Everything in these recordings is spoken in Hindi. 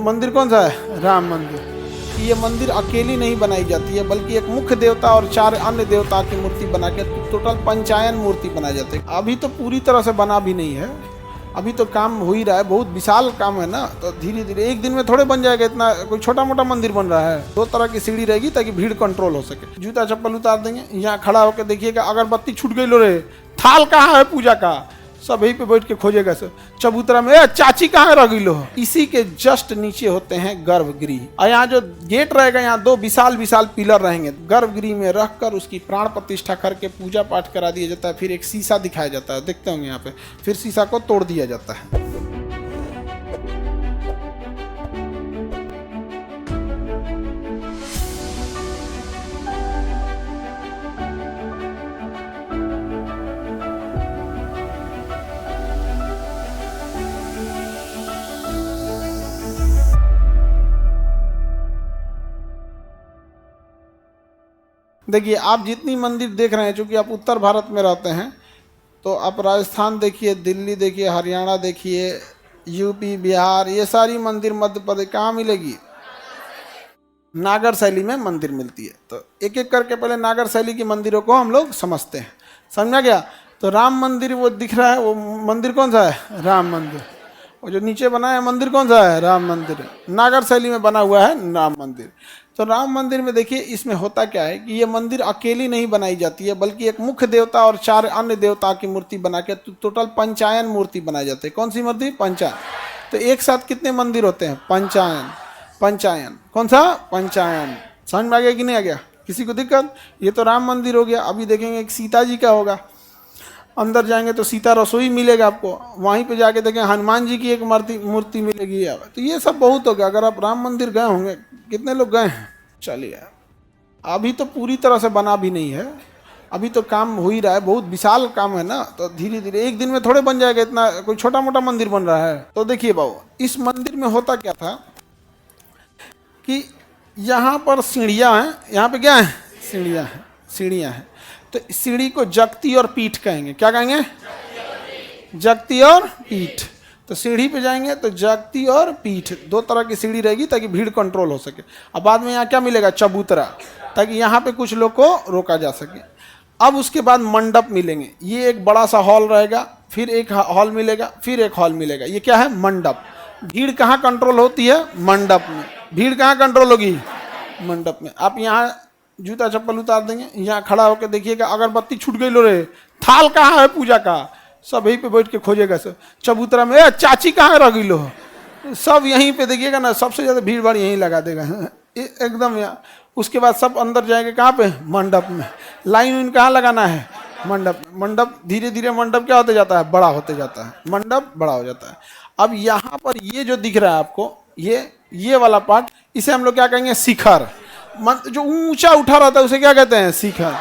मंदिर कौन सा है? राम मंदिर। ये मंदिर अकेली नहीं बनाई जाती है, बल्कि एक मुख्य देवता और 4 अन्य देवता की मूर्ति बना के टोटल पंचायन मूर्ति बनाई जाती है। अभी तो पूरी तरह से बना भी नहीं है, अभी तो काम हो ही रहा है, बहुत विशाल काम है ना, तो धीरे धीरे एक दिन में थोड़े बन जाएगा। इतना कोई छोटा मोटा मंदिर बन रहा है। 2 तरह की सीढ़ी रहेगी ताकि भीड़ कंट्रोल हो सके। जूता चप्पल उतार देंगे, यहाँ खड़ा होकर देखिएगा अगरबत्ती छूट गई लो रे, थाल कहाँ है पूजा का, सब यहीं पे बैठ के खोजेगा। सर चबूतरा में चाची कहाँ रह गई लो। इसी के जस्ट नीचे होते हैं गर्भगृह, और यहाँ जो गेट रहेगा यहाँ 2 विशाल विशाल पिलर रहेंगे। गर्भगृह में रखकर उसकी प्राण प्रतिष्ठा करके पूजा पाठ करा दिया जाता है। फिर एक शीशा दिखाया जाता है, देखते होंगे यहाँ पे, फिर शीशा को तोड़ दिया जाता है। देखिए आप जितनी मंदिर देख रहे हैं, चूंकि आप उत्तर भारत में रहते हैं, तो आप राजस्थान देखिए, दिल्ली देखिए, हरियाणा देखिए, यूपी, बिहार, ये सारी मंदिर मध्य प्रदेश कहाँ मिलेगी? नागर शैली में मंदिर मिलती है। तो एक एक करके पहले नागर शैली की मंदिरों को हम लोग समझते हैं, समझा गया? तो राम मंदिर वो दिख रहा है, वो मंदिर कौन सा है? राम मंदिर। वो जो नीचे बना है मंदिर कौन सा है? राम मंदिर। नागर शैली में बना हुआ है राम मंदिर। तो राम मंदिर में देखिए इसमें होता क्या है कि ये मंदिर अकेली नहीं बनाई जाती है, बल्कि एक मुख्य देवता और 4 अन्य देवता की मूर्ति बना के टोटल पंचायन मूर्ति बनाई जाती है। कौन सी मूर्ति? पंचायन। तो एक साथ कितने मंदिर होते हैं? पंचायन। पंचायन कौन सा? पंचायन। समझ में आ गया कि नहीं आ गया? किसी को दिक्कत? ये तो राम मंदिर हो गया। अभी देखेंगे एक सीता जी का होगा, अंदर जाएंगे तो सीता रसोई मिलेगा आपको, वहीं पे जाके देखें हनुमान जी की एक मूर्ति मिलेगी। तो ये सब बहुत हो गया। अगर आप राम मंदिर गए होंगे, कितने लोग गए हैं? चलिए, अभी तो पूरी तरह से बना भी नहीं है, अभी तो काम हो ही रहा है, बहुत विशाल काम है ना, तो धीरे धीरे एक दिन में थोड़े बन जाएगा। इतना कोई छोटा मोटा मंदिर बन रहा है। तो देखिए बाबू, इस मंदिर में होता क्या था कि यहाँ पर सीढ़ियाँ हैं, यहाँ पे क्या है? सीढ़ियाँ हैं, सीढ़ियाँ हैं। तो सीढ़ी को जगती और पीठ कहेंगे। क्या कहेंगे? जगती और पीठ। तो सीढ़ी पे जाएंगे तो जगती और पीठ 2 तरह की सीढ़ी रहेगी ताकि भीड़ कंट्रोल हो सके। अब बाद में यहाँ क्या मिलेगा? चबूतरा, ताकि यहाँ पे कुछ लोग को रोका जा सके। अब उसके बाद मंडप मिलेंगे। ये एक बड़ा सा हॉल रहेगा, फिर एक हॉल मिलेगा, फिर एक हॉल मिलेगा। ये क्या है? मंडप। भीड़ कहाँ कंट्रोल होती है? मंडप में। भीड़ कहाँ कंट्रोल होगी? मंडप में। आप यहाँ जूता चप्पल उतार देंगे, यहाँ खड़ा होकर देखिएगा अगरबत्ती छूट गई लो रे, थाल कहाँ है पूजा का, सब यहीं पे बैठ के खोजेगा। सर चबूतरा में चाची कहाँ रह गई लो, सब यहीं पे देखिएगा ना, सबसे ज़्यादा भीड़ भाड़ यहीं लगा देगा एकदम यहाँ। उसके बाद सब अंदर जाएंगे कहाँ पे? मंडप में। लाइन उन कहाँ लगाना है? मंडप में। मंडप धीरे धीरे मंडप क्या होते जाता है? बड़ा होते जाता है, मंडप बड़ा हो जाता है। अब यहाँ पर ये जो दिख रहा है आपको, ये वाला पार्ट, इसे हम लोग क्या कहेंगे? शिखर। जो ऊंचा उठा रहता है उसे क्या कहते हैं? शिखर।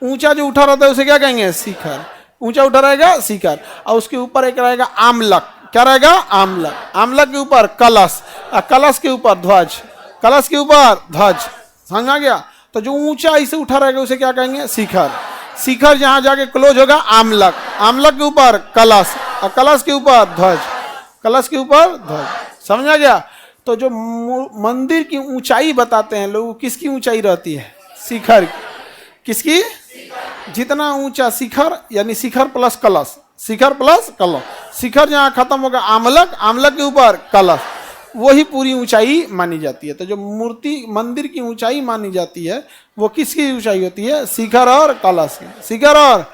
ऊंचा जो उठा रहता है उसे क्या कहेंगे? शिखर। ऊंचा उठा रहेगा शिखर। और उसके ऊपर एक रहेगा आमलक। क्या रहेगा? आमलक। आमलक के ऊपर कलश, कलश के ऊपर ध्वज, कलश के ऊपर ध्वज। समझ आ गया? तो जो ऊंचा इसे उठा रहेगा उसे क्या कहेंगे? शिखर। शिखर जहां जाके क्लोज होगा आमलक, आमलक के ऊपर कलश, और कलश के ऊपर ध्वज, कलश के ऊपर ध्वज। समझ आ गया? तो जो मंदिर की ऊंचाई बताते हैं लोग, किसकी ऊंचाई रहती है? शिखर की। किसकी? जितना ऊंचा शिखर, यानी शिखर प्लस कलश, शिखर प्लस कलश। शिखर जहाँ खत्म होगा आमलक, आमलक के ऊपर कलश, वही पूरी ऊंचाई मानी जाती है। तो जो मूर्ति मंदिर की ऊंचाई मानी जाती है वो किसकी ऊंचाई होती है? शिखर और कलश की। शिखर और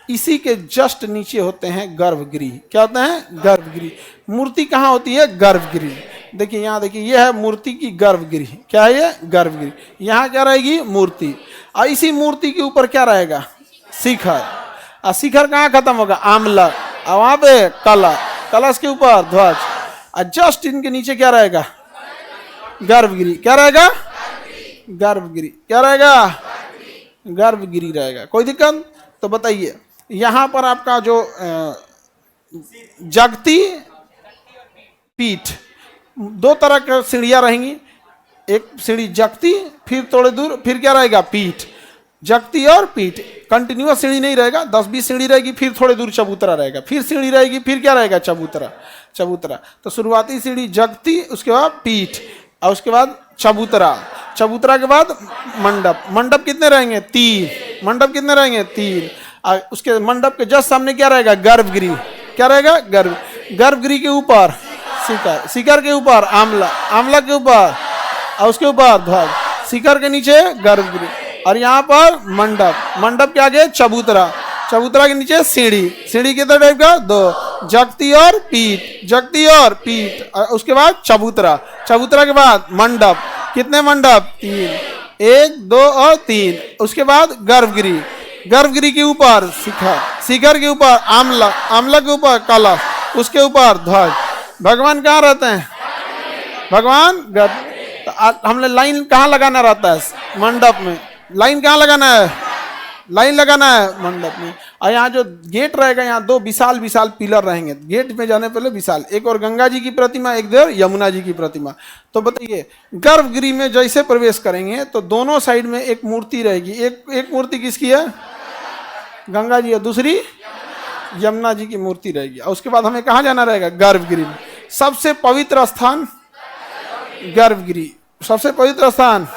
इसी के जस्ट नीचे होते हैं गर्भगृह। क्या होते हैं? गर्भगृह। मूर्ति कहाँ होती है? गर्भगृह। देखिए यहाँ देखिए, ये है मूर्ति की गर्भगृह। क्या है ये? गर्भगृह। यहाँ क्या रहेगी? मूर्ति। और इसी मूर्ति के ऊपर क्या रहेगा? शिखर। और शिखर कहाँ खत्म होगा? आमलक। और वहाँ पे कलश, कलश के ऊपर ध्वज। और जस्ट इनके नीचे क्या रहेगा? गर्भगृह। क्या रहेगा? गर्भगृह। क्या रहेगा? गर्भगृह रहेगा। कोई दिक्कत? तो बताइए, यहाँ पर आपका जो जगती पीठ, 2 तरह की सीढ़ियाँ रहेंगी। एक सीढ़ी जगती, फिर थोड़े दूर फिर क्या रहेगा? पीठ। जगती और पीठ, कंटिन्यूअस सीढ़ी नहीं रहेगा, 10-20 सीढ़ी रहेगी, फिर थोड़े दूर चबूतरा रहेगा, फिर सीढ़ी रहेगी, फिर क्या रहेगा, चबूतरा। चबूतरा तो शुरुआती सीढ़ी जगती, उसके बाद पीठ, और उसके बाद चबूतरा, चबूतरा के बाद मंडप। मंडप कितने रहेंगे, 3। मंडप कितने रहेंगे, 3। और उसके मंडप के जस्ट सामने क्या रहेगा, गर्भगृह। क्या रहेगा, गर्भगृह के ऊपर शिखर, शिखर के ऊपर आंवला, आंवला के ऊपर और उसके ऊपर ध्वज, शिखर के नीचे गर्भगृह, और यहाँ पर मंडप, मंडप के आगे चबूतरा, चबूतरा के नीचे सीढ़ी, सीढ़ी कितने टाइप का, 2, जगती और पीठ, जगती और पीठ, और उसके बाद चबूतरा, चबूतरा के बाद मंडप, कितने मंडप, 3, 1, 2 और 3, उसके बाद गर्भगृह, गर्भगृह के ऊपर शिखर, शिखर के ऊपर आंवला, आंवला के ऊपर कलश, उसके ऊपर ध्वज। भगवान कहाँ रहते हैं, भगवान तो हमने लाइन कहाँ लगाना रहता है, मंडप में। लाइन कहाँ लगाना है, लाइन लगाना है मंडप में। और यहाँ जो गेट रहेगा, यहाँ 2 विशाल विशाल पिलर रहेंगे, गेट में जाने पहले विशाल, एक और गंगा जी की प्रतिमा, एक देर यमुना जी की प्रतिमा। तो बताइए गर्भगृह में जैसे प्रवेश करेंगे तो दोनों साइड में एक मूर्ति रहेगी, एक मूर्ति किसकी है, गंगा जी है, दूसरी यमुना जी की मूर्ति रहेगी। और उसके बाद हमें कहाँ जाना रहेगा, गर्भगृह में। सबसे पवित्र स्थान गर्भगृह, सबसे पवित्र स्थान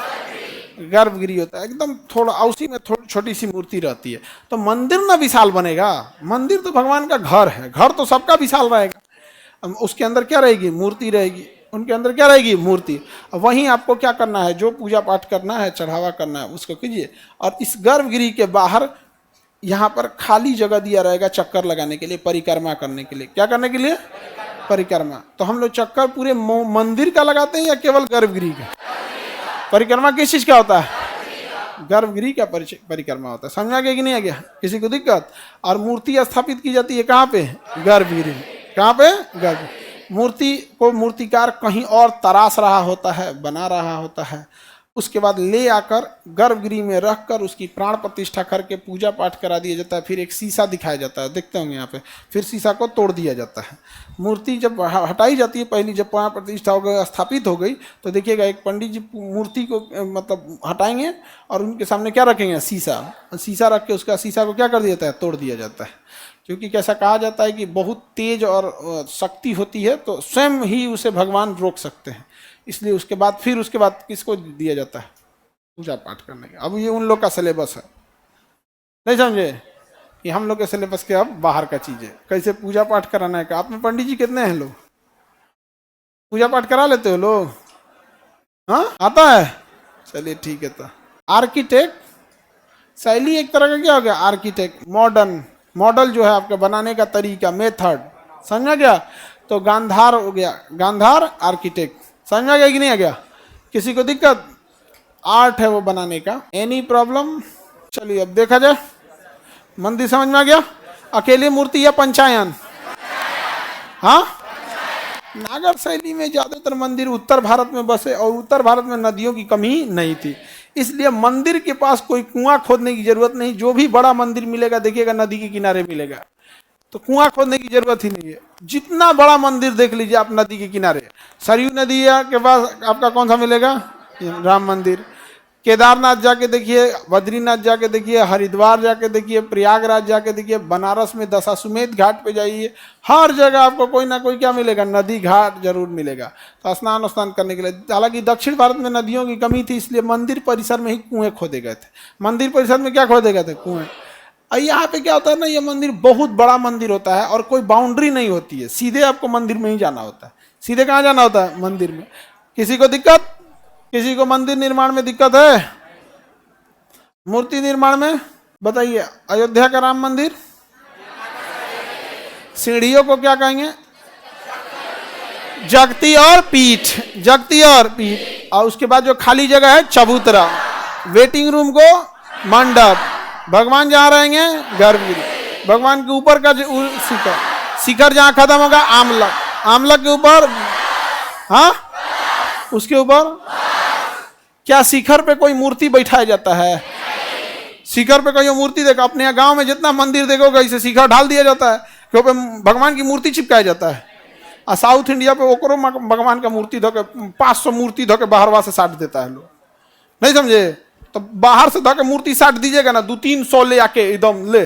गर्भगृह होता है, एकदम थोड़ा, उसी में थोड़ी छोटी सी मूर्ति रहती है। तो मंदिर ना विशाल बनेगा, मंदिर तो भगवान का घर है, घर तो सबका विशाल रहेगा, उसके अंदर क्या रहेगी, मूर्ति रहेगी, उनके अंदर क्या रहेगी, मूर्ति। वहीं आपको क्या करना है, जो पूजा पाठ करना है, चढ़ावा करना है, उसको कीजिए। और इस गर्भगृह के बाहर यहाँ पर खाली जगह दिया रहेगा चक्कर लगाने के लिए, परिक्रमा करने के लिए। क्या करने के लिए, परिक्रमा। तो हम लोग चक्कर पूरे मंदिर का लगाते हैं या केवल गर्भगृह का? परिक्रमा किस चीज का होता है, गर्भगृह का परिक्रमा होता है। समझा गया कि नहीं आ गया, किसी को दिक्कत? और मूर्ति स्थापित की जाती है कहाँ पे, गर्भगृह। कहाँ पे, गर्भ। मूर्ति को मूर्तिकार कहीं और तराश रहा होता है, बना रहा होता है, उसके बाद ले आकर गर्भगृह में रखकर उसकी प्राण प्रतिष्ठा करके पूजा पाठ करा दिया जाता है। फिर एक शीशा दिखाया जाता है, देखते होंगे यहाँ पे, फिर शीशा को तोड़ दिया जाता है। मूर्ति जब हटाई जाती है, पहली जब प्राण प्रतिष्ठा हो गई, स्थापित हो गई, तो देखिएगा एक पंडित जी मूर्ति को मतलब हटाएंगे और उनके सामने क्या रखेंगे, शीशा। शीशा रख के उसका शीशा को क्या कर दिया जाता है, तोड़ दिया जाता है। क्योंकि कैसा कहा जाता है कि बहुत तेज और शक्ति होती है, तो स्वयं ही उसे भगवान रोक सकते हैं। इसलिए उसके बाद फिर उसके बाद किसको दिया जाता है, पूजा पाठ करने का। अब ये उन लोग का सिलेबस है, नहीं समझे, कि हम लोग के सिलेबस के अब बाहर का चीज है, कैसे पूजा पाठ कराना है। आप में पंडित जी कितने हैं लोग, पूजा पाठ करा लेते हो लोग? हाँ, आता है, चलिए ठीक है। तो आर्किटेक्ट शैली एक तरह का क्या हो गया, आर्किटेक्ट। मॉडर्न, मॉडल जो है आपका बनाने का तरीका, मेथड, समझा गया। तो गांधार हो गया, गांधार आर्किटेक्ट, समझ में गया कि नहीं आ गया, किसी को दिक्कत? आर्ट है वो बनाने का। Any problem? चलिए अब देखा जाए, मंदिर समझ में आ गया। अकेली मूर्ति या पंचायन? हाँ, नागर शैली में ज्यादातर मंदिर उत्तर भारत में बसे, और उत्तर भारत में नदियों की कमी नहीं थी, इसलिए मंदिर के पास कोई कुआं खोदने की जरूरत नहीं। जो भी बड़ा मंदिर मिलेगा देखिएगा नदी के किनारे मिलेगा, तो कुआं खोदने की जरूरत ही नहीं है। जितना बड़ा मंदिर देख लीजिए आप नदी के किनारे, सरयू नदी के पास आपका कौन सा मिलेगा, राम मंदिर। केदारनाथ जाके देखिए, बद्रीनाथ जाके देखिए, हरिद्वार जाके देखिए, प्रयागराज जाके देखिए, बनारस में दशाश्वमेध घाट पे जाइए, हर जगह आपको कोई ना कोई क्या मिलेगा, नदी घाट जरूर मिलेगा। तो स्नान करने के लिए, हालांकि दक्षिण भारत में नदियों की कमी थी, इसलिए मंदिर परिसर में ही कुएं खोदे गए थे। मंदिर परिसर में क्या खोदे गए थे, कुएं। यहाँ पे क्या होता है ना, ये मंदिर बहुत बड़ा मंदिर होता है और कोई बाउंड्री नहीं होती है, सीधे आपको मंदिर में ही जाना होता है। सीधे कहाँ जाना होता है, मंदिर में। किसी को दिक्कत, किसी को मंदिर निर्माण में दिक्कत है, मूर्ति निर्माण में? बताइए, अयोध्या का राम मंदिर, सीढ़ियों को क्या कहेंगे, जगती और पीठ, जगती और पीठ। और उसके बाद जो खाली जगह है चबूतरा, वेटिंग रूम को मंडप, भगवान जहाँ रहेंगे गर्भगृह, भगवान के ऊपर का शिखर, शिखर जहाँ खत्म होगा आमलक, आमलक के ऊपर, हाँ उसके ऊपर क्या शिखर पे कोई मूर्ति बैठाया जाता है? शिखर पे कोई मूर्ति देखो, अपने यहाँ गांव में जितना मंदिर देखोगे इसे शिखर ढाल दिया जाता है, क्योंकि भगवान की मूर्ति चिपकाया जाता है। और साउथ इंडिया पे ओकरो भगवान का मूर्ति धोके 500 मूर्ति धोके बाहरवा से साट देता है लोग, नहीं समझे। तो बाहर से धके मूर्ति साट दीजिएगा ना, 200-300 ले आके एकदम ले,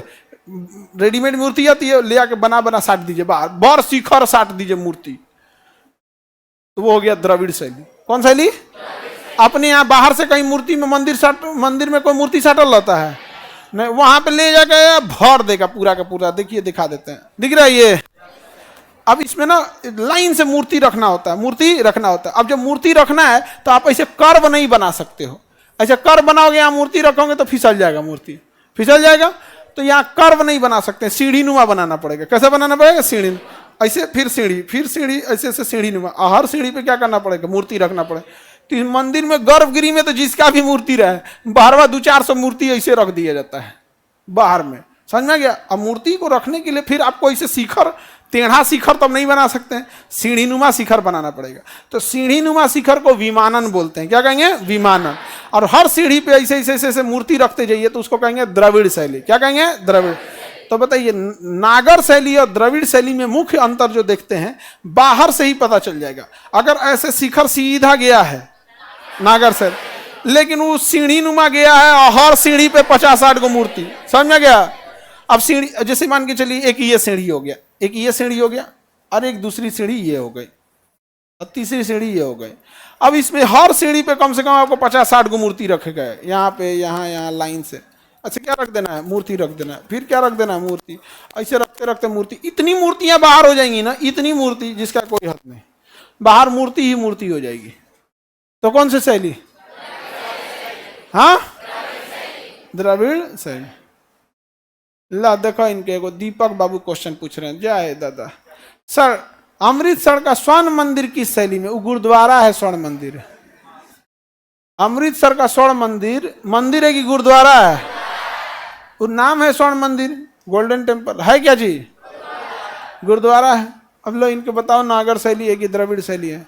रेडीमेड मूर्ति आती है, ले आके बना बना साट दीजिए बाहर, बर शिखर साट दीजिए मूर्ति, तो वो हो गया द्रविड़ शैली। कौन शैली? अपने यहाँ बाहर से कहीं मूर्ति में मंदिर में कोई मूर्ति साटल रहता है नहीं, वहां पे ले जाके भर देगा पूरा का पूरा। देखिए दिखा देते हैं, दिख रहा है ये। अब इसमें ना लाइन से मूर्ति रखना होता है, मूर्ति रखना होता है। अब जब मूर्ति रखना है तो आप ऐसे कर्व नहीं बना सकते हो, ऐसे कर्व बनाओगे यहाँ मूर्ति रखोगे तो फिसल जाएगा, मूर्ति फिसल जाएगा। तो यहाँ कर्व नहीं बना सकते, सीढ़ी नुमा बनाना पड़ेगा। कैसे बनाना पड़ेगा? सीढ़ी, ऐसे फिर सीढ़ी, ऐसे ऐसे सीढ़ी नुमा। हर सीढ़ी पे क्या करना पड़ेगा? मूर्ति रखना पड़ेगा। तो मंदिर में गर्भगृह में तो जिसका भी मूर्ति रहे, बाहरवा 200-400 मूर्ति ऐसे रख दिया जाता है बाहर में, समझ में गया? अब मूर्ति को रखने के लिए फिर आपको ऐसे शिखर, टेढ़ा शिखर तो नहीं बना सकते हैं, सीढ़ी नुमा शिखर बनाना पड़ेगा। तो सीढ़ी नुमा शिखर को विमानन बोलते हैं। क्या कहेंगे? विमानन। और हर सीढ़ी पे ऐसे ऐसे ऐसे मूर्ति रखते जाइए तो उसको कहेंगे द्रविड़ शैली। क्या कहेंगे? द्रविड़। तो बताइए, नागर शैली और द्रविड़ शैली में मुख्य अंतर जो देखते हैं, बाहर से ही पता चल जाएगा। अगर ऐसे शिखर सीधा गया है नागर शैली, लेकिन वो सीढ़ी नुमा गया है और हर सीढ़ी पे 50-60 को मूर्ति, समझ में गया? अब सीढ़ी, जैसे मान के चलिए एक ये सीढ़ी हो गया, एक ये सीढ़ी हो गया, और एक दूसरी सीढ़ी ये हो गई, और तीसरी सीढ़ी ये हो गई। अब इसमें हर सीढ़ी पे कम से कम आपको 50-60 को मूर्ति रखे गए, यहाँ पे, यहाँ लाइन से। अच्छा, क्या रख देना है? मूर्ति रख देना है। फिर क्या रख देना है? मूर्ति। ऐसे रखते रखते मूर्ति, इतनी मूर्तियां बाहर हो जाएंगी ना, इतनी मूर्ति जिसका कोई हद नहीं, बाहर मूर्ति ही मूर्ति हो जाएगी। तो कौन सी शैली? हाँ, द्रविड़ शैली। ला देखो, इनके एगो दीपक बाबू क्वेश्चन पूछ रहे हैं। जय दादा। सर, अमृतसर का स्वर्ण मंदिर किस शैली में? वो गुरुद्वारा है, स्वर्ण मंदिर। अमृतसर का स्वर्ण मंदिर मंदिर है कि गुरुद्वारा है? वो नाम है स्वर्ण मंदिर, गोल्डन टेम्पल है। क्या जी? गुरुद्वारा है। अब लो इनके बताओ, नागर शैली है कि द्रविड़ शैली है?